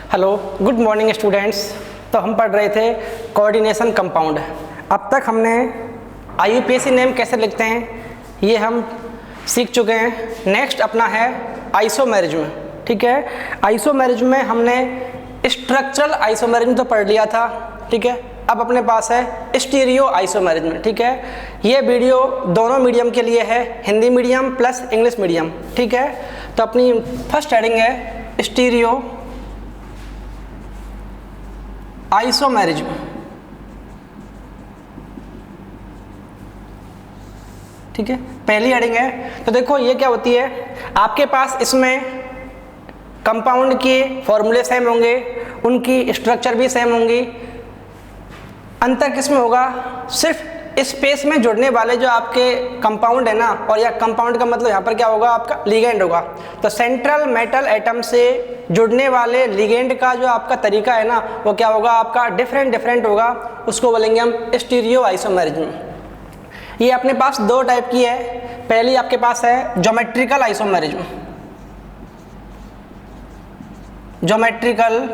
Hello, good morning students. तो हम पढ़ रहे थे कोऑर्डिनेशन कंपाउंड। अब तक हमने IUPAC नेम कैसे लिखते हैं ये हम सीख चुके हैं। नेक्स्ट अपना है आइसोमेरिज्म। ठीक है, आइसोमेरिज्म में हमने स्ट्रक्चरल आइसोमेरिज्म तो पढ़ लिया था। ठीक है, अब अपने पास है स्टीरियो आइसोमेरिज्म। ठीक है, ये वीडियो दोनों मीडियम के लिए है, Hindi medium plus English medium. ठीक है, तो अपनी फर्स्ट हेडिंग है स्टीरियो आइसोमेरिज्म। ठीक है, पहली हेडिंग है। तो देखो ये क्या होती है, आपके पास इसमें कंपाउंड के फॉर्मूले सेम होंगे, उनकी स्ट्रक्चर भी सेम होंगी। अंतर किसमें होगा, सिर्फ स्पेस में जुड़ने वाले जो आपके कंपाउंड है ना, और या कंपाउंड का मतलब यहाँ पर क्या होगा, आपका लिगेंड होगा। तो सेंट्रल मेटल एटम से जुड़ने वाले लिगेंड का जो आपका तरीका है ना, वो क्या होगा, आपका डिफरेंट होगा। उसको बोलेंगे हम स्टीरियो आइसोमेरिज्म। ये अपने पास दो टाइप की है। पहली आपके पास है ज्योमेट्रिकल आइसोमेरिज्म। ज्योमेट्रिकल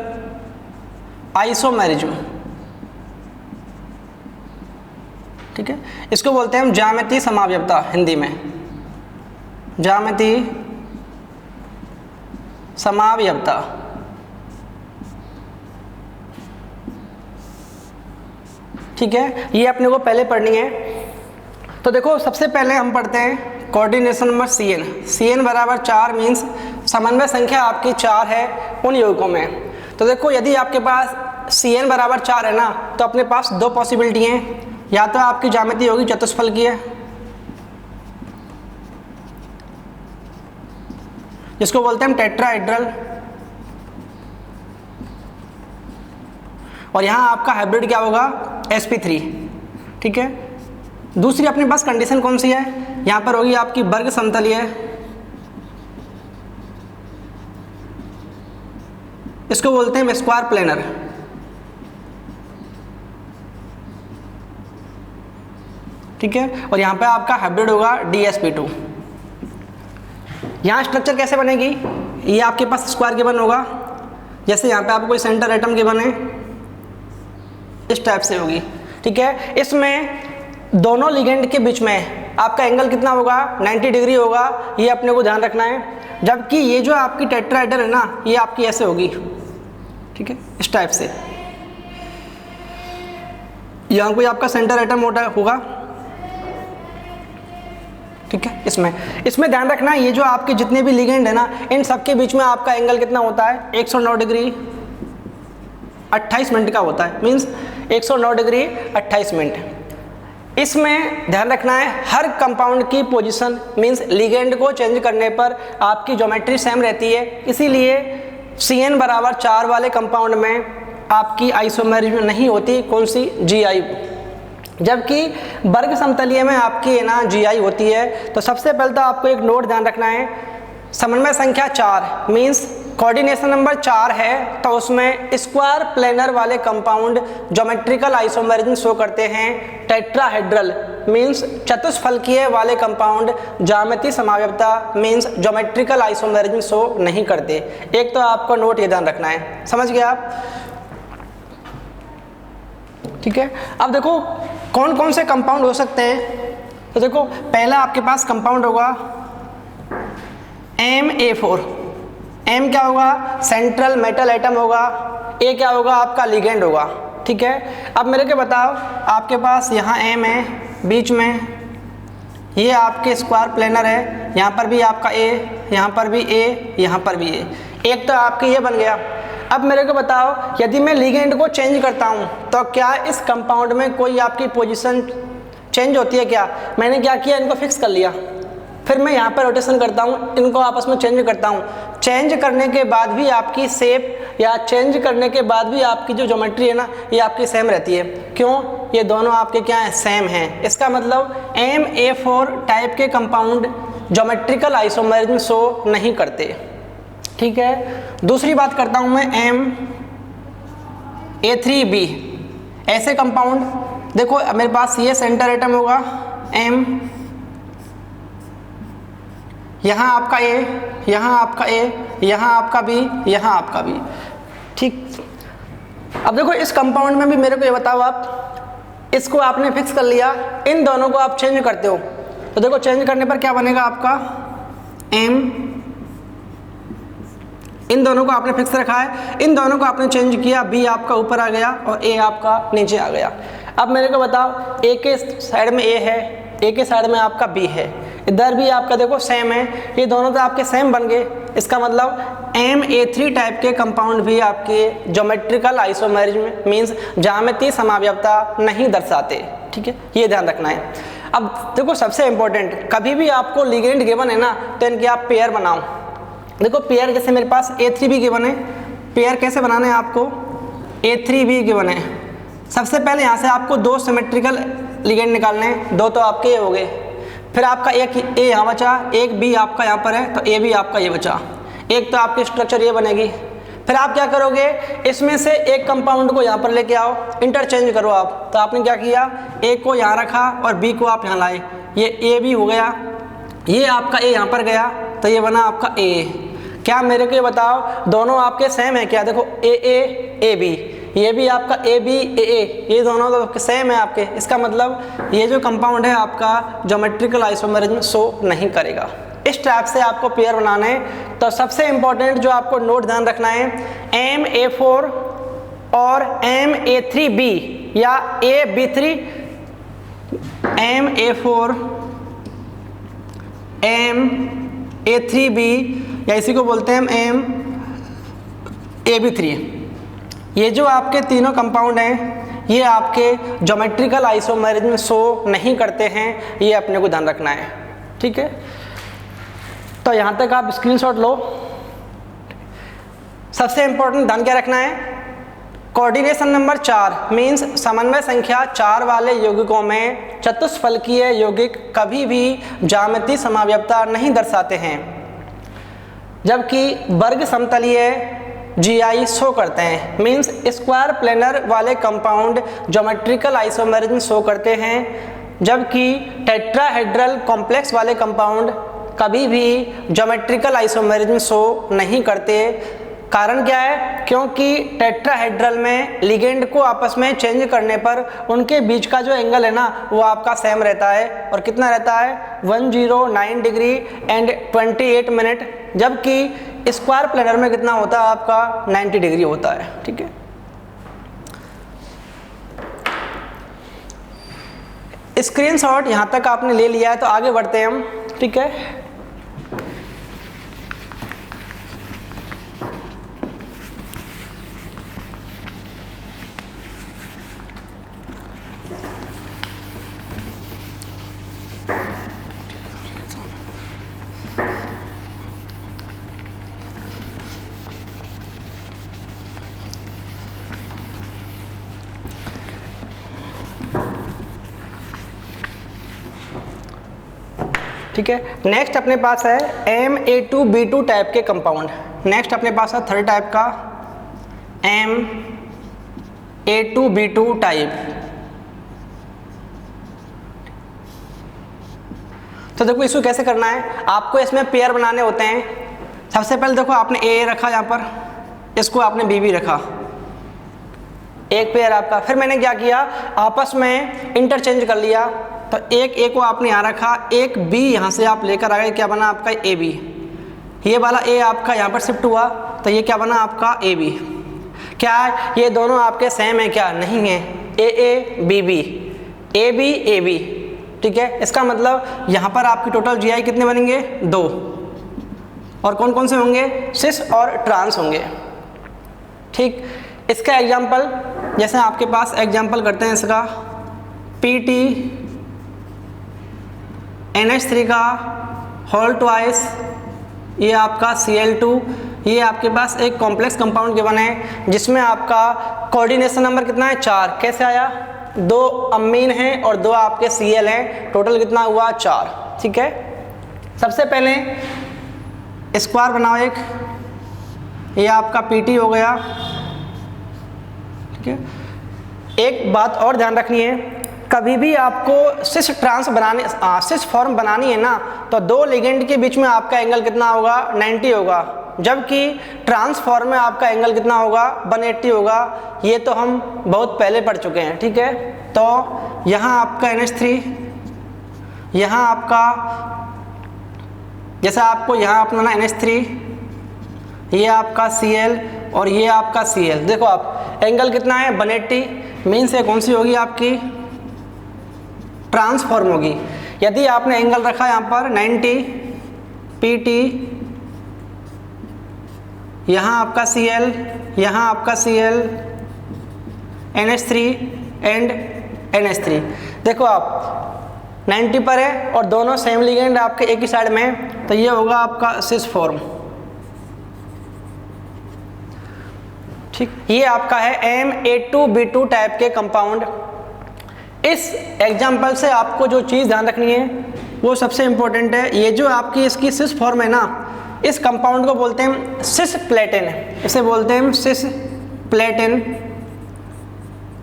आइसोमेरिज्म, ठीक है, इसको बोलते हैं हम ज्यामितीय समावयवता हिंदी में, ज्यामितीय समावयवता। ठीक है, ये अपने को पहले पढ़नी है। तो देखो सबसे पहले हम पढ़ते हैं कोऑर्डिनेशन नंबर CN बराबर 4 मीन्स समन्वय संख्या आपकी 4 है उन यौगिकों में। तो देखो यदि आपके पास CN बराबर 4 है ना, तो अपने पास दो पॉसिबिलिटी हैं। या तो आपकी ज्यामिति होगी चतुष्फल की है, जिसको बोलते हैं हम टेट्राहेड्रल, और यहां आपका हाइब्रिड क्या होगा, sp3। ठीक है, दूसरी अपने पास कंडीशन कौन सी है, यहां पर होगी आपकी वर्ग समतलीय, इसको बोलते हैं स्क्वायर प्लेनर। ठीक है, और यहाँ पे आपका हाइब्रिड होगा DsP2। यहाँ स्ट्रक्चर कैसे बनेगी, ये आपके पास स्क्वायर गिवन होगा। जैसे यहाँ पे आपको कोई सेंटर एटम गिवन है, इस टाइप से होगी। ठीक है, इसमें दोनों लिगेंड के बीच में आपका एंगल कितना होगा, 90 डिग्री होगा। ये अपने को ध्यान रखना है। जबकि ये जो आपकी टेट्राहेड्रल है ना, ये आपकी ऐसे होगी। ठीक है, इस टाइप से। यहाँ कोई आपका सेंटर एटम होगा। ठीक है, इसमें ध्यान रखना, ये जो आपके जितने भी लिगेंड है ना, इन सबके बीच में आपका एंगल कितना होता है, 109 डिग्री 28 मिनट का होता है। Means 109 degree 28 minute. इसमें ध्यान रखना है हर कंपाउंड की पोजीशन, मींस लिगेंड को चेंज करने पर आपकी ज्योमेट्री सेम रहती है। इसीलिए CN बराबर 4 वाले कंपाउंड में आपकी आइसोमेरिज्म नहीं होती, कौन सी, GI। जबकि वर्ग समतलीय में आपकी है ना GI होती है। तो सबसे पहले तो आपको एक नोट ध्यान रखना है, समन्वय संख्या 4 मींस कोऑर्डिनेशन नंबर 4 है, तो उसमें स्क्वायर प्लेनर वाले कंपाउंड ज्योमेट्रिकल आइसोमेरिज्म शो करते हैं। टेट्राहेड्रल मींस चतुष्फलकीय वाले कंपाउंड ज्यामितीय समावयवता मींस ज्योमेट्रिकल आइसोमेरिज्म शो नहीं करते। एक तो आपको नोट ये ध्यान रखना है, समझ गए आप। ठीक है, अब देखो कौन कौन से कंपाउंड हो सकते हैं। तो देखो पहला आपके पास कंपाउंड होगा MA4। M क्या होगा, सेंट्रल मेटल एटम होगा। A क्या होगा, आपका लिगेंड होगा। ठीक है, अब मेरे को बताओ, आपके पास यहाँ M है, बीच में ये आपके स्क्वायर प्लेनर है, यहाँ पर भी आपका A, यहाँ पर भी A, यहाँ पर भी A। एक तो आपके ये बन गया। अब मेरे को बताओ, यदि मैं लिगेंड को चेंज करता हूँ तो क्या इस कंपाउंड में कोई आपकी पोजीशन चेंज होती है क्या। मैंने क्या किया, इनको फिक्स कर लिया, फिर मैं यहाँ पर रोटेशन करता हूँ, इनको आपस में चेंज करता हूँ। चेंज करने के बाद भी आपकी शेप या चेंज करने के बाद भी आपकी जो ज्योमेट्री है ना, ये आपकी सेम रहती है। क्यों, ये दोनों आपके क्या हैं, सेम हैं। इसका मतलब MA4 टाइप के कंपाउंड ज्योमेट्रिकल आइसोमेरिज्म शो नहीं करते। ठीक है, दूसरी बात करता हूँ मैं MA3B। ऐसे कंपाउंड देखो, मेरे पास ये सेंटर एटम होगा M, यहाँ आपका A, यहाँ आपका A, यहाँ आपका B, यहाँ आपका B। ठीक। अब देखो इस कंपाउंड में भी मेरे को ये बताओ, आप इसको आपने फिक्स कर लिया, इन दोनों को आप चेंज करते हो तो देखो चेंज करने पर क्या बनेगा आपका M, इन दोनों को आपने फिक्स रखा है, इन दोनों को आपने चेंज किया, B आपका ऊपर आ गया और A आपका नीचे आ गया। अब मेरे को बताओ A के साइड में A है, A के साइड में आपका B है, इधर भी आपका देखो सेम है, ये दोनों तो आपके सेम बन गए। इसका मतलब MA3 टाइप के कंपाउंड भी आपके ज्योमेट्रिकल आइसोमेरिज्म मींस ज्यामितीय समावयवता नहीं दर्शाते। ठीक है, ये ध्यान रखना है। अब देखो सबसे इंपॉर्टेंट, कभी भी आपको लिगेंड गिवन है ना तो इनके आप पेयर बनाओ। देखो पेयर जैसे मेरे पास A3B गिवन है, पेयर कैसे बनाना है आपको, A3B गिवन है। सबसे पहले यहाँ से आपको दो सिमेट्रिकल लिगेंड निकालने हैं, दो तो आपके ये हो गए, फिर आपका एक A यहाँ बचा, एक B आपका यहाँ पर है तो A भी आपका ये बचा, एक तो आपकी स्ट्रक्चर ये बनेगी। फिर आप क्या करोगे, इसमें से एक कंपाउंड को यहाँ पर लेके आओ, इंटरचेंज करो आप। तो आपने क्या किया, A को यहाँ रखा और B को आप यहाँ लाए, ये A भी हो गया, ये आपका A यहाँ पर गया तो ये बना आपका A। क्या मेरे को ये बताओ दोनों आपके सेम है क्या, देखो AA AB, ये भी आपका AB AA, ये दोनों तो सेम है आपके। इसका मतलब ये जो कंपाउंड है आपका ज्योमेट्रिकल आइसोमेरिज्म शो नहीं करेगा। इस टाइप से आपको पेयर बनाना है। तो सबसे इंपॉर्टेंट जो आपको नोट ध्यान रखना है, MA4 और MA3B या AB3, MA4 MA3B या इसी को बोलते हैं MAB3, ये जो आपके तीनों कंपाउंड हैं ये आपके ज्योमेट्रिकल आइसोमेरिज्म शो नहीं करते हैं, ये अपने को ध्यान रखना है। ठीक है, तो यहाँ तक आप स्क्रीनशॉट लो। सबसे इंपॉर्टेंट ध्यान क्या रखना है, कोऑर्डिनेशन नंबर 4 मींस समन्वय संख्या 4 वाले यौगिकों में चतुष्फलकीय यौगिक कभी भी ज्यामितीय समावयवता नहीं दर्शाते हैं, जबकि वर्ग समतलीय GI शो करते हैं। मींस स्क्वायर प्लेनर वाले कंपाउंड ज्योमेट्रिकल आइसोमेरिज्म शो करते हैं, जबकि टेट्राहेड्रल कॉम्प्लेक्स वाले कंपाउंड कभी भी ज्योमेट्रिकल आइसोमेरिज्म शो नहीं करते। कारण क्या है, क्योंकि टेट्राहेड्रल में लिगेंड को आपस में चेंज करने पर उनके बीच का जो एंगल है ना वो आपका सेम रहता है, और कितना रहता है 109 डिग्री एंड 28 मिनट, जबकि स्क्वायर प्लेनर में कितना होता है आपका 90 डिग्री होता है। ठीक है, स्क्रीनशॉट यहाँ तक आपने ले लिया है तो आगे बढ़ते हैं हम। ठीक है, ठीक है, नेक्स्ट अपने पास है MA2B2 टाइप के कंपाउंड। नेक्स्ट अपने पास है थर्ड टाइप का MA2B2 टाइप। तो देखो इसको कैसे करना है, आपको इसमें पेयर बनाने होते हैं। सबसे पहले देखो आपने A रखा यहाँ पर, इसको आपने BB रखा, एक पेयर आपका। फिर मैंने क्या किया, आपस में इंटरचेंज कर लिया, तो एक A को आपने यहाँ रखा, एक B यहाँ से आप लेकर आ गए, क्या बना आपका AB। ये वाला A आपका यहाँ पर शिफ्ट हुआ तो ये क्या बना आपका AB। क्या है, ये दोनों आपके सेम है क्या, नहीं है, AA BB AB AB। ठीक है, इसका मतलब यहाँ पर आपकी टोटल GI कितने बनेंगे, 2, और कौन कौन से होंगे, सिस और ट्रांस होंगे। ठीक, इसका एग्जाम्पल जैसे आपके पास एग्जाम्पल करते हैं इसका PT NH3 का होल ट्वाइस, ये आपका Cl2, ये आपके पास एक कॉम्प्लेक्स कंपाउंड गिवन है जिसमें आपका कोऑर्डिनेशन नंबर कितना है, 4। कैसे आया, 2 अमीन हैं और 2 आपके Cl हैं, टोटल कितना हुआ 4। ठीक है, सबसे पहले स्क्वायर बनाओ एक, ये आपका PT हो गया। ठीक है, एक बात और ध्यान रखनी है, कभी भी आपको सिस ट्रांस बनाने सिस फॉर्म बनानी है ना तो 2 लिगेंड के बीच में आपका एंगल कितना होगा, 90 होगा। जबकि ट्रांसफॉर्म में आपका एंगल कितना होगा, 180 होगा। ये तो हम बहुत पहले पढ़ चुके हैं, ठीक है। तो यहाँ आपका NH3, यहाँ आपका जैसे आपको यहाँ अपना NH3, ये आपका Cl और ये आपका Cl। देखो आप एंगल कितना है, 180, मीन्स ये कौन सी होगी आपकी, ट्रांसफॉर्म होगी। यदि आपने एंगल रखा यहाँ पर 90 PT, यहाँ आपका Cl, यहाँ आपका Cl, NH3 एंड NH3। देखो आप 90 पर है और दोनों सेम लिगेंड आपके एक ही साइड में है, तो ये होगा आपका सिस फॉर्म, ठीक। ये आपका है MA2B2 टाइप के कंपाउंड। इस एग्जाम्पल से आपको जो चीज़ ध्यान रखनी है वो सबसे इम्पोर्टेंट है, ये जो आपकी इसकी सिस फॉर्म है ना, इस कंपाउंड को बोलते हैं सिस प्लेटिन, इसे बोलते हैं सिस प्लेटिन।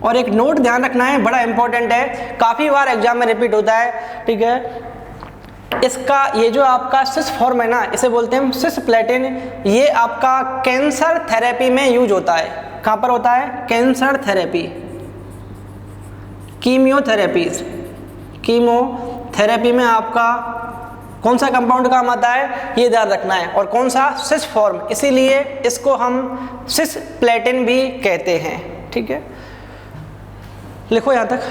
और एक नोट ध्यान रखना है, बड़ा इंपॉर्टेंट है, काफ़ी बार एग्जाम में रिपीट होता है, ठीक है। इसका ये जो आपका सिस फॉर्म है ना, इसे बोलते हैं सिस प्लेटिन। ये आपका कैंसर थेरेपी में यूज होता है। कहाँ पर होता है, कैंसर थेरेपी, कीमोथेरेपी में आपका कौन सा कंपाउंड काम आता है, ये ध्यान रखना है। और कौन सा, सिस फॉर्म, इसीलिए इसको हम सिस प्लेटिन भी कहते हैं, ठीक है। लिखो यहाँ तक।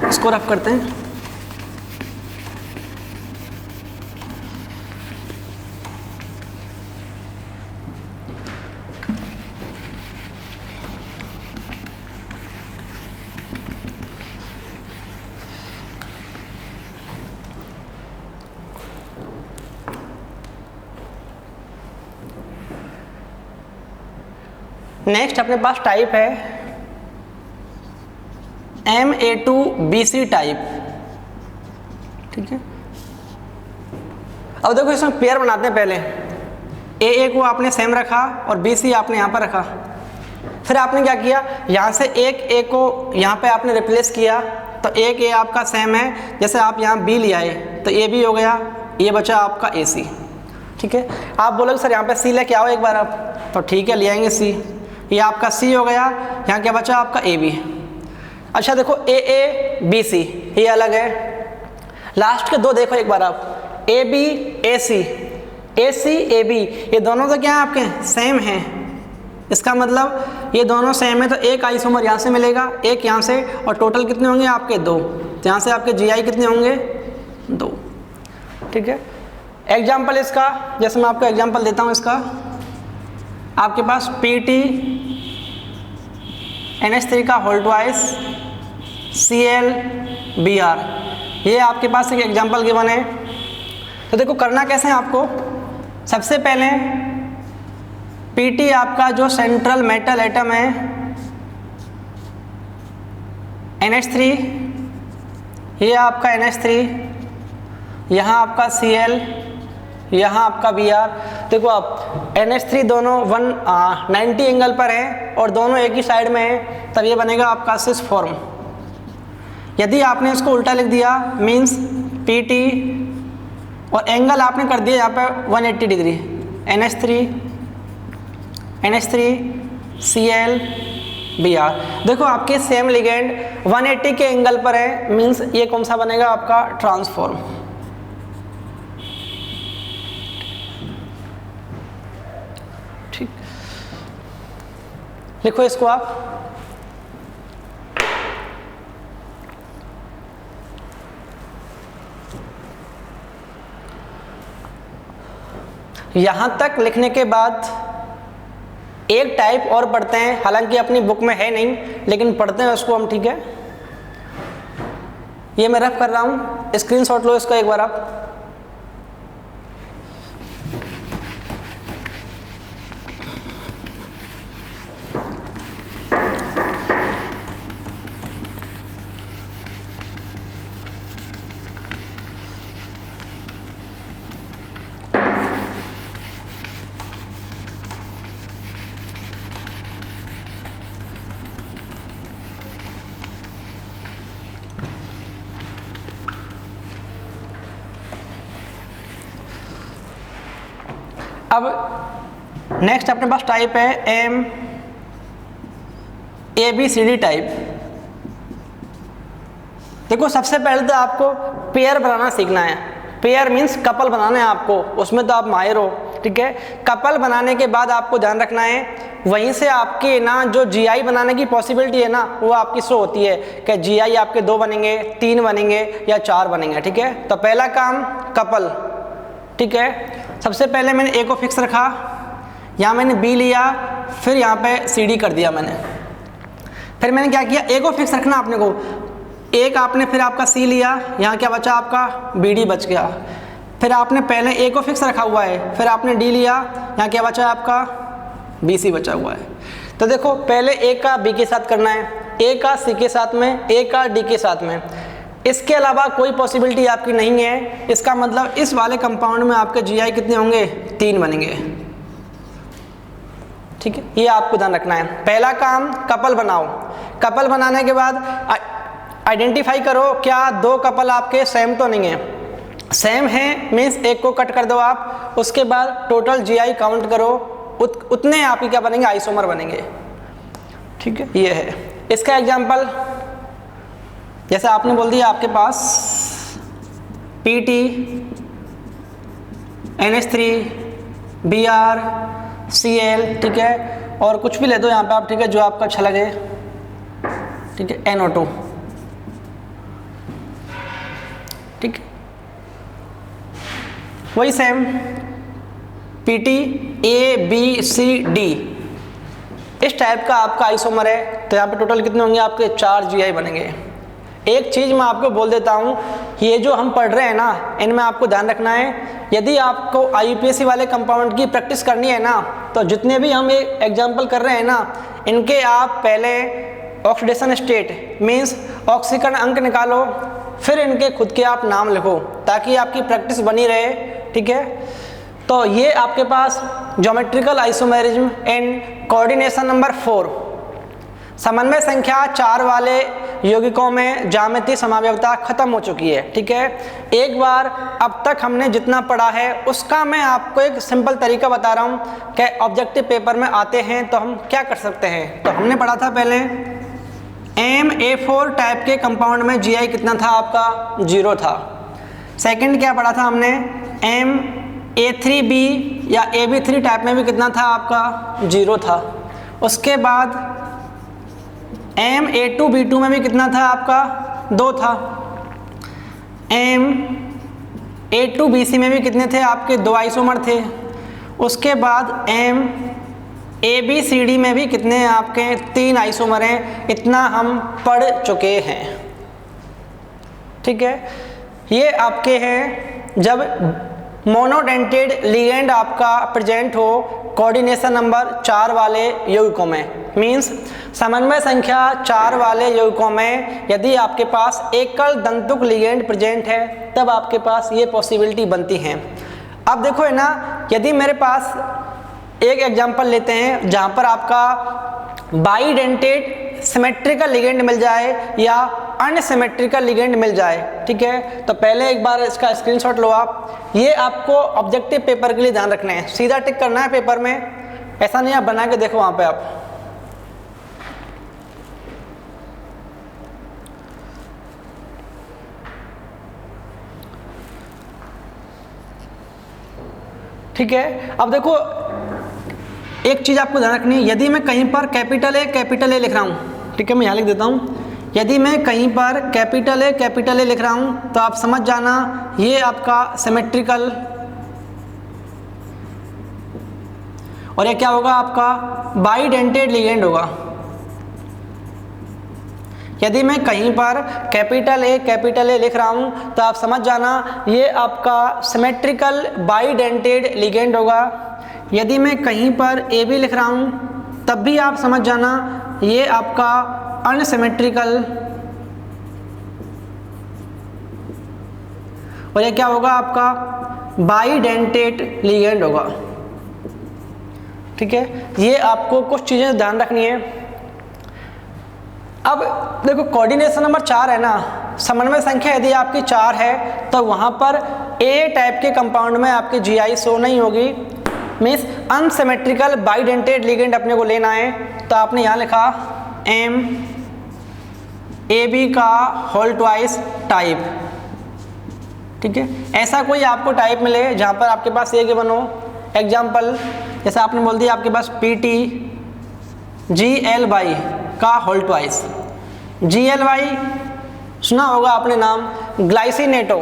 इसको रफ करते हैं। नेक्स्ट अपने पास टाइप है MA2BC टाइप, ठीक है। अब देखो इसमें पेयर बनाते हैं। पहले AA को आपने सेम रखा और BC आपने यहाँ पर रखा। फिर आपने क्या किया, यहाँ से एक A को यहाँ पे आपने रिप्लेस किया, तो एक A आपका सेम है। जैसे आप यहाँ B ले आए तो AB हो गया, ये बचा आपका AC, ठीक है। आप बोलोगे सर यहाँ पे C लेके आओ एक बार आप, तो ठीक है ले आएंगे C। ये आपका C हो गया, यहाँ क्या बचा आपका AB। अच्छा देखो AA BC ये अलग है। लास्ट के दो देखो एक बार आप, AB AC, AC AB, ये दोनों तो क्या है आपके सेम हैं। इसका मतलब ये दोनों सेम है, तो एक आइसोमर यहाँ से मिलेगा, एक यहाँ से, और टोटल कितने होंगे आपके, 2। तो यहाँ से आपके GI कितने होंगे, 2, ठीक है। एग्जाम्पल इसका, जैसे मैं आपको एग्जाम्पल देता हूँ इसका, आपके पास PT NH3 का होल ट्वाइस Cl Br, ये आपके पास एक एग्जाम्पल गिवन है। तो देखो करना कैसे है आपको, सबसे पहले PT आपका जो सेंट्रल मेटल एटम है NH3, ये आपका NH3, यहाँ आपका Cl, यहाँ आपका Br। देखो आप NH3 दोनों 190 एंगल पर है और दोनों एक ही साइड में है, तब ये बनेगा आपका सिस फॉर्म। यदि आपने इसको उल्टा लिख दिया मीन्स PT और एंगल आपने कर दिया यहाँ पर 180 डिग्री, NH3 Cl Br। देखो आपके सेम लिगेंड 180 के एंगल पर है, मीन्स ये कौन सा बनेगा आपका ट्रांसफॉर्म। ठीक, लिखो इसको आप। यहां तक लिखने के बाद एक टाइप और पढ़ते हैं, हालांकि अपनी बुक में है नहीं, लेकिन पढ़ते हैं उसको हम, ठीक है। ये मैं रफ कर रहा हूं, स्क्रीनशॉट लो इसका एक बार आप। अब नेक्स्ट अपने पास टाइप है M A B C D type. देखो सबसे पहले तो आपको पेयर बनाना सीखना है। पेयर मीन्स कपल बनाना है आपको, उसमें तो आप माहिर हो, ठीक है। कपल बनाने के बाद आपको ध्यान रखना है वहीं से आपके ना जो जीआई बनाने की पॉसिबिलिटी है ना वो आपकी शो होती है कि जीआई आपके 2 बनेंगे, 3 बनेंगे या 4 बनेंगे, ठीक है। तो पहला काम कपल, ठीक है। सबसे पहले मैंने ए को फिक्स रखा, यहाँ मैंने बी लिया, फिर यहाँ पे सी डी कर दिया मैंने। फिर मैंने क्या किया, ए को फिक्स रखना आपने को, एक आपने फिर आपका सी लिया, यहाँ क्या बचा आपका बी डी बच गया। फिर आपने पहले ए को फिक्स रखा हुआ है, फिर आपने डी लिया, यहाँ क्या बचा आपका बी सी बचा हुआ है। तो देखो पहले ए का बी के साथ करना है, ए का सी के साथ में, ए का डी के साथ में, इसके अलावा कोई पॉसिबिलिटी आपकी नहीं है। इसका मतलब इस वाले कंपाउंड में आपके जीआई कितने होंगे, 3 बनेंगे, ठीक है। ये आपको ध्यान रखना है। पहला काम कपल बनाओ, कपल बनाने के बाद आइडेंटिफाई करो क्या 2 कपल आपके सेम तो नहीं है। सेम है मीन्स एक को कट कर दो आप, उसके बाद टोटल जीआई काउंट करो, उतने आपके क्या बनेंगे, आइसोमर बनेंगे, ठीक है। ये है इसका एग्जांपल, जैसे आपने बोल दिया आपके पास PT NH3 Br Cl, ठीक है, और कुछ भी ले दो यहाँ पे आप, ठीक है, जो आपका अच्छा लगे, ठीक है, NO2, ठीक है। वही सेम PT ABCD इस टाइप का आपका आइसोमर है। तो यहाँ पे टोटल कितने होंगे आपके, 4 जीआई बनेंगे। एक चीज़ मैं आपको बोल देता हूँ, ये जो हम पढ़ रहे हैं ना, इनमें आपको ध्यान रखना है, यदि आपको IUPAC वाले कंपाउंड की प्रैक्टिस करनी है ना, तो जितने भी हम ये एग्जाम्पल कर रहे हैं ना, इनके आप पहले ऑक्सीडेशन स्टेट मीन्स ऑक्सीकरण अंक निकालो, फिर इनके खुद के आप नाम लिखो ताकि आपकी प्रैक्टिस बनी रहे, ठीक है। तो ये आपके पास geometrical isomerism and coordination number 4, समन्वय संख्या 4 वाले यौगिकों में ज्यामितीय समावयवता खत्म हो चुकी है, ठीक है। एक बार अब तक हमने जितना पढ़ा है उसका मैं आपको एक सिंपल तरीका बता रहा हूँ कि ऑब्जेक्टिव पेपर में आते हैं तो हम क्या कर सकते हैं। तो हमने पढ़ा था पहले MA4 टाइप के कंपाउंड में जीआई कितना था आपका, 0 था। सेकंड क्या पढ़ा था हमने, MA3B या AB3 टाइप में भी कितना था आपका, 0 था। उसके बाद MA2B2 में भी कितना था आपका, 2 था। MA2BC में भी कितने थे आपके, 2 आइसोमर थे। उसके बाद MABCD में भी कितने हैं आपके, 3 आइसोमर हैं। इतना हम पढ़ चुके हैं, ठीक है। ये आपके हैं जब मोनोडेंटेड लिगेंड आपका प्रेजेंट हो कोऑर्डिनेशन नंबर 4 वाले यौगिकों में, मींस समन्वय संख्या 4 वाले यौगिकों में यदि आपके पास एकल दंतुक लिगेंड प्रेजेंट है तब आपके पास ये पॉसिबिलिटी बनती हैं। अब देखो है ना, यदि मेरे पास एक एग्जांपल लेते हैं जहां पर आपका बाइडेंटेड सिमेट्रिकल लिगेंड मिल जाए या अनसिमेट्रिकल लिगेंड मिल जाए, ठीक है। तो पहले एक बार इसका स्क्रीनशॉट लो आप, ये आपको ऑब्जेक्टिव पेपर के लिए ध्यान रखना है, सीधा टिक करना है पेपर में, ऐसा नहीं आप बना के देखो वहां पे आप। ठीक है। अब देखो एक चीज आपको ध्यान रखनी है, यदि मैं कहीं पर कैपिटल ए लिख रहा हूं, ठीक है, मैं यहां लिख देता हूं, यदि मैं कहीं पर कैपिटल ए लिख रहा हूं तो आप समझ जाना ये आपका सिमेट्रिकल, और ये क्या होगा आपका बाइडेंटेड लिगेंड होगा। यदि मैं कहीं पर कैपिटल ए लिख रहा हूं तो आप समझ जाना ये आपका सिमेट्रिकल बाइडेंटेड लिगेंड होगा। यदि मैं कहीं पर ए बी लिख रहा हूं तब भी आप समझ जाना ये आपका अनसिमेट्रिकल, और ये क्या होगा आपका बाइडेंटेड लिगेंड होगा, ठीक है। ये आपको कुछ चीजें ध्यान रखनी है। अब देखो कोऑर्डिनेशन नंबर 4 है ना, समन्वय संख्या यदि आपकी 4 है तो वहां पर ए टाइप के कंपाउंड में आपकी जीआई शो नहीं होगी, मीन्स अनसिमेट्रिकल बाइडेंटेड लिगेंड अपने को लेना है, तो आपने यहाँ लिखा एम ए बी का होल ट्वाइस टाइप, ठीक है। ऐसा कोई आपको टाइप मिले जहाँ पर आपके पास ये गिवन हो, एग्जाम्पल जैसे आपने बोल दिया आपके पास P T G L Y का whole twice, G L Y सुना होगा आपने नाम, ग्लाइसिनेटो,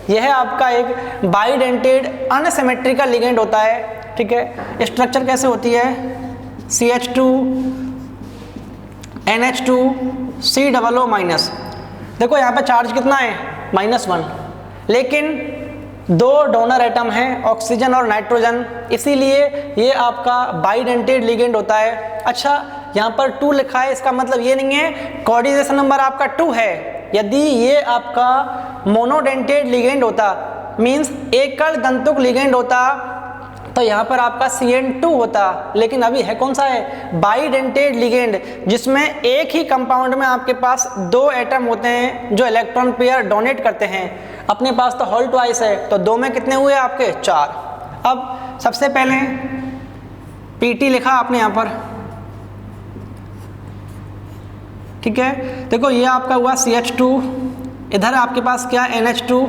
यह आपका एक बाइडेंटेड अनसिमेट्रिकल लिगेंड होता है, ठीक है। स्ट्रक्चर कैसे होती है, CH2 NH2 COO माइनस, देखो यहाँ पे चार्ज कितना है -1, लेकिन दो डोनर एटम हैं ऑक्सीजन और नाइट्रोजन, इसीलिए ये आपका बाइडेंटेड लिगेंड होता है। अच्छा यहाँ पर 2 लिखा है, इसका मतलब ये नहीं है कोऑर्डिनेशन नंबर आपका 2 है। यदि ये आपका मोनोडेंटेड लिगेंड होता, मींस एकल दंतुक लिगेंड होता, तो यहाँ पर आपका CN2 होता, लेकिन अभी है कौन सा है, बाइडेंटेड लिगेंड, जिसमें एक ही कंपाउंड में आपके पास 2 एटम होते हैं जो इलेक्ट्रॉन पेयर डोनेट करते हैं। अपने पास तो होल ट्वाइस है, तो 2 में कितने हुए आपके 4। अब सबसे पहले PT लिखा आपने यहाँ पर, ठीक है। देखो ये आपका हुआ CH2, इधर आपके पास क्या है NH2,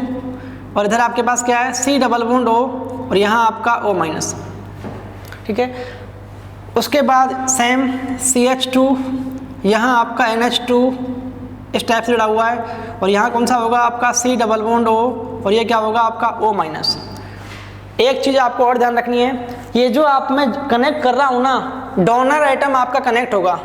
और इधर आपके पास क्या है C डबल बॉन्ड O, और यहाँ आपका O माइनस, ठीक है। उसके बाद सेम CH2, यहाँ आपका NH2 इस टाइप से जुड़ा हुआ है, और यहाँ कौन सा होगा आपका C डबल बॉन्ड O, और ये क्या होगा आपका O माइनस। एक चीज़ आपको और ध्यान रखनी है, ये जो आप मैं कनेक्ट कर रहा हूँ ना, डोनर एटम आपका कनेक्ट होगा,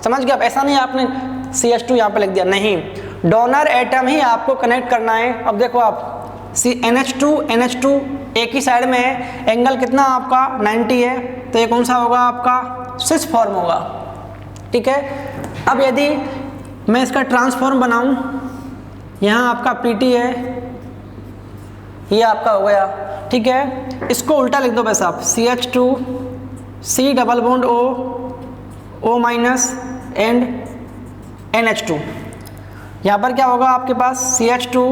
समझ गए आप। ऐसा नहीं आपने CH2 यहाँ पे लिख दिया, नहीं, डोनर एटम ही आपको कनेक्ट करना है। अब देखो आप NH2 एक ही साइड में है, एंगल कितना आपका 90 है, तो ये कौन सा होगा आपका सिस फॉर्म होगा, ठीक है। अब यदि मैं इसका ट्रांसफॉर्म बनाऊं, यहाँ आपका PT है, ये आपका हो गया, ठीक है। इसको उल्टा लिख दो बस आप, CH2 C double bond O minus and NH2। यहाँ पर क्या होगा आपके पास CH2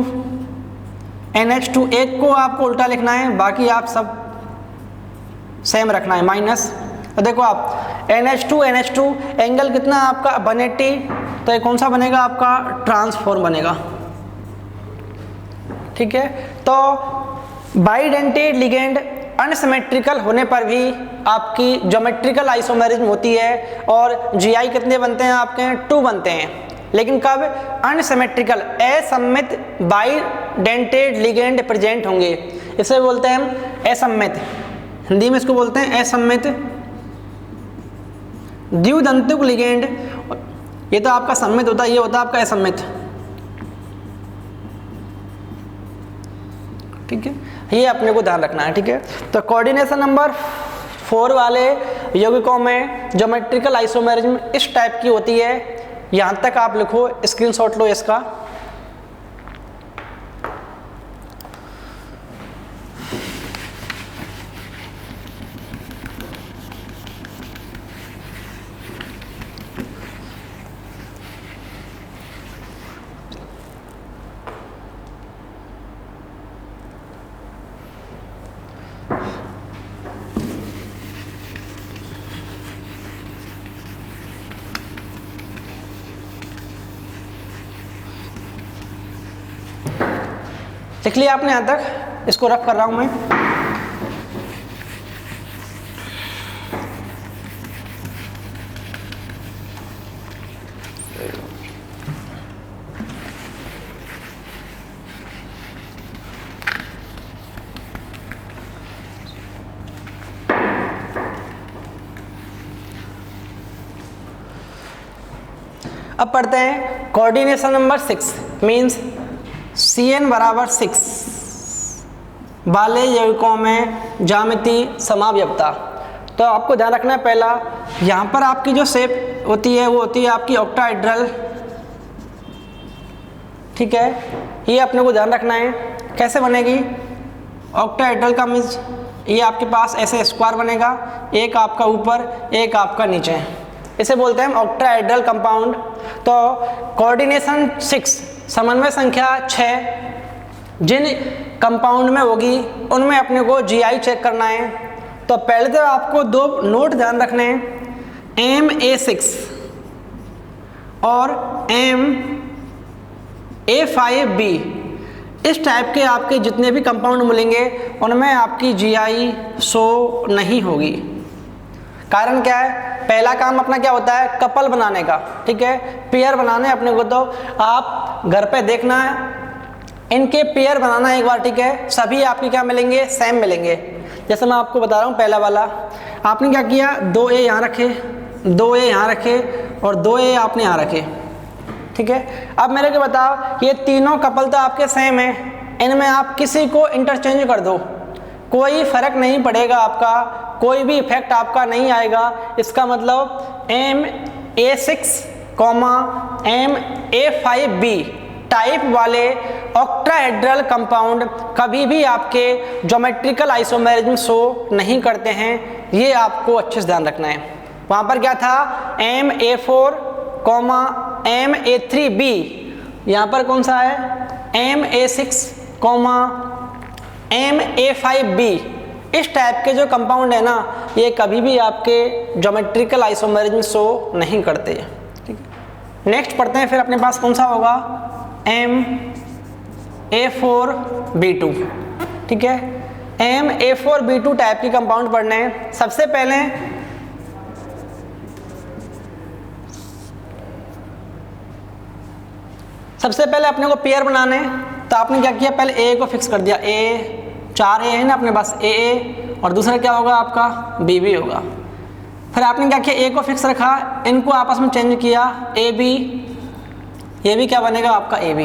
NH2, एक को आपको उल्टा लिखना है, बाकी आप सब सेम रखना है माइनस। तो देखो आप NH2 एंगल कितना आपका 180, तो ये कौन सा बनेगा आपका ट्रांसफॉर्म बनेगा, ठीक है। तो बाइडेंटेड लिगेंड अनसिमेट्रिकल होने पर भी आपकी ज्योमेट्रिकल आइसोमेरिज्म होती है, और GI कितने बनते हैं आपके 2 बनते हैं, लेकिन कब अनसिमेट्रिकल असममित बाइडेंटेड लिगेंड प्रेजेंट होंगे, इसे बोलते हैं हम असममित, हिंदी में इसको बोलते हैं असममित द्विदंतुक लिगेंड। ये तो आपका सम्मित होता है, ये होता है आपका असममित, ठीक है। ये अपने को ध्यान रखना है, ठीक है। तो कोऑर्डिनेशन नंबर 4 वाले यौगिकों में ज्योमेट्रिकल आइसोमेरिज्म इस टाइप की होती है। यहाँ तक आप लिखो, स्क्रीनशॉट लो इसका। लिख लिया आपने यहाँ तक, इसको रफ कर रहा हूँ मैं। अब पढ़ते हैं कोऑर्डिनेशन नंबर 6 मीन्स CN बराबर 6 वाले यौगिकों में ज्यामिति समावयवता। तो आपको ध्यान रखना है, पहला यहाँ पर आपकी जो शेप होती है वो होती है आपकी ऑक्टाहेड्रल, ठीक है। ये अपने को ध्यान रखना है कैसे बनेगी ऑक्टाहेड्रल का, मीन्स ये आपके पास ऐसे स्क्वायर बनेगा, एक आपका ऊपर एक आपका नीचे, इसे बोलते हैं हम ऑक्टाहेड्रल कंपाउंड। तो कोऑर्डिनेशन 6 समन्वय संख्या 6 जिन कंपाउंड में होगी उनमें अपने को GI चेक करना है। तो पहले तो आपको दो नोट ध्यान रखने हैं, MA6 और MA5B। इस टाइप के आपके जितने भी कंपाउंड मिलेंगे उनमें आपकी GI शो नहीं होगी। कारण क्या है, पहला काम अपना क्या होता है, कपल बनाने का, ठीक है, पेयर बनाने अपने को। तो आप घर पे देखना है, इनके पेयर बनाना एक बार, ठीक है, सभी आपके क्या मिलेंगे, सेम मिलेंगे। जैसे मैं आपको बता रहा हूँ, पहला वाला आपने क्या किया, 2A यहाँ रखे, 2A यहाँ रखे और 2A आपने यहाँ रखे, ठीक है। अब मेरे को बताओ, ये तीनों कपल तो आपके सेम है, इनमें आप किसी को इंटरचेंज कर दो, कोई फर्क नहीं पड़ेगा आपका, कोई भी इफेक्ट आपका नहीं आएगा। इसका मतलब MA6, MA5B टाइप वाले ऑक्टाहेड्रल कंपाउंड कभी भी आपके ज्योमेट्रिकल आइसोमेरिज्म शो नहीं करते हैं। ये आपको अच्छे से ध्यान रखना है। वहाँ पर क्या था, MA4, MA3B, यहाँ पर कौन सा है, MA6, MA5B। इस टाइप के जो कंपाउंड है ना, ये कभी भी आपके ज्योमेट्रिकल आइसोमेरिज्म शो नहीं करते, ठीक है। नेक्स्ट पढ़ते हैं, फिर अपने पास कौन सा होगा, MA4B2, ठीक है। MA4B2 टाइप की कंपाउंड पढ़ने हैं। सबसे पहले अपने को पेयर बनाने हैं। तो आपने क्या किया, पहले A को फिक्स कर दिया, चार A है ना अपने पास, AA, और दूसरा क्या होगा आपका, BB होगा। फिर आपने क्या किया, A को फिक्स रखा, इनको आपस में चेंज किया, AB, ये भी क्या बनेगा आपका AB।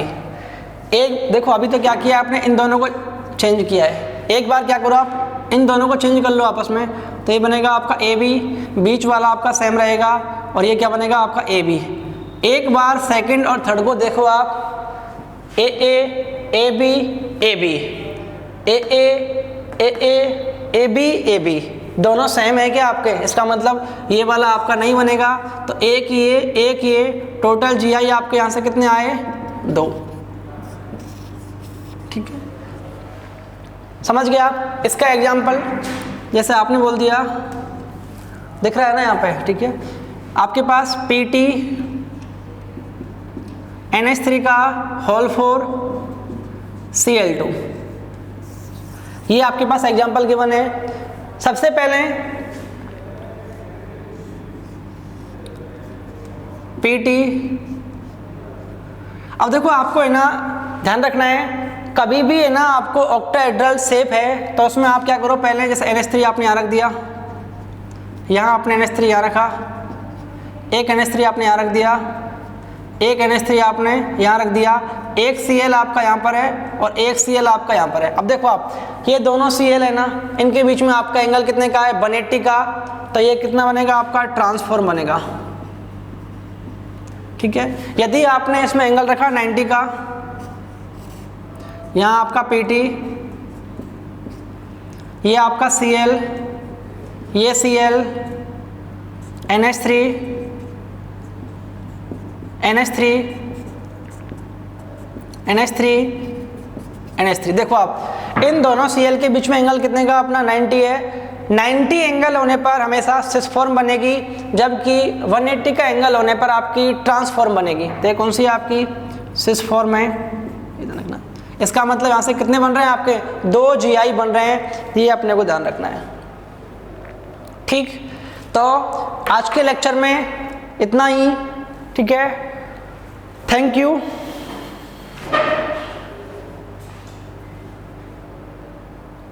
एक देखो, अभी तो क्या किया आपने, इन दोनों को चेंज किया है। एक बार क्या करो आप, इन दोनों को चेंज कर लो आपस में, तो ये बनेगा आपका AB, बीच वाला आपका सेम रहेगा, और ये क्या बनेगा आपका AB। एक बार सेकंड और थर्ड को देखो आप, AA, AB, AB, AA, AA, AB, AB, दोनों सेम है क्या आपके। इसका मतलब ये वाला आपका नहीं बनेगा। तो एक ये टोटल GI आपके यहाँ से कितने आए, 2, ठीक है। समझ गए आप। इसका एग्जाम्पल जैसे आपने बोल दिया, दिख रहा है ना यहाँ पे, ठीक है। आपके पास PT NH3 का होल 4 Cl2, ये आपके पास एग्जाम्पल गिवन है। सबसे पहले PT, अब देखो आपको है ना ध्यान रखना है, कभी भी है ना आपको ऑक्टाहेड्रल शेप है तो उसमें आप क्या करो, पहले जैसे NH3 आपने यहाँ रख दिया, यहाँ आपने NH3 यहाँ रखा, एक NH3 आपने यहाँ रख दिया, एक NH3 आपने यहाँ रख दिया, एक Cl आपका यहाँ पर है और एक Cl आपका यहाँ पर है। अब देखो आप, ये दोनों Cl है ना, इनके बीच में आपका एंगल कितने का है, 180 का। तो ये कितना बनेगा आपका, ट्रांसफॉर्म बनेगा, ठीक है। यदि आपने इसमें एंगल रखा 90 का, यहाँ आपका PT, ये आपका Cl, ये Cl, NH3, NH3, NH3, NH3, देखो आप इन दोनों Cl के बीच में एंगल कितने का अपना 90 है। 90 एंगल होने पर हमेशा सिस फॉर्म बनेगी, जबकि 180 का एंगल होने पर आपकी ट्रांसफॉर्म बनेगी। तो ये कौन सी है आपकी, सिस फॉर्म है, इधर रखना। इसका मतलब यहाँ से कितने बन रहे हैं आपके, 2 GI बन रहे हैं, ये अपने को ध्यान रखना है, ठीक। तो आज के लेक्चर में इतना ही, ठीक है। Thank you.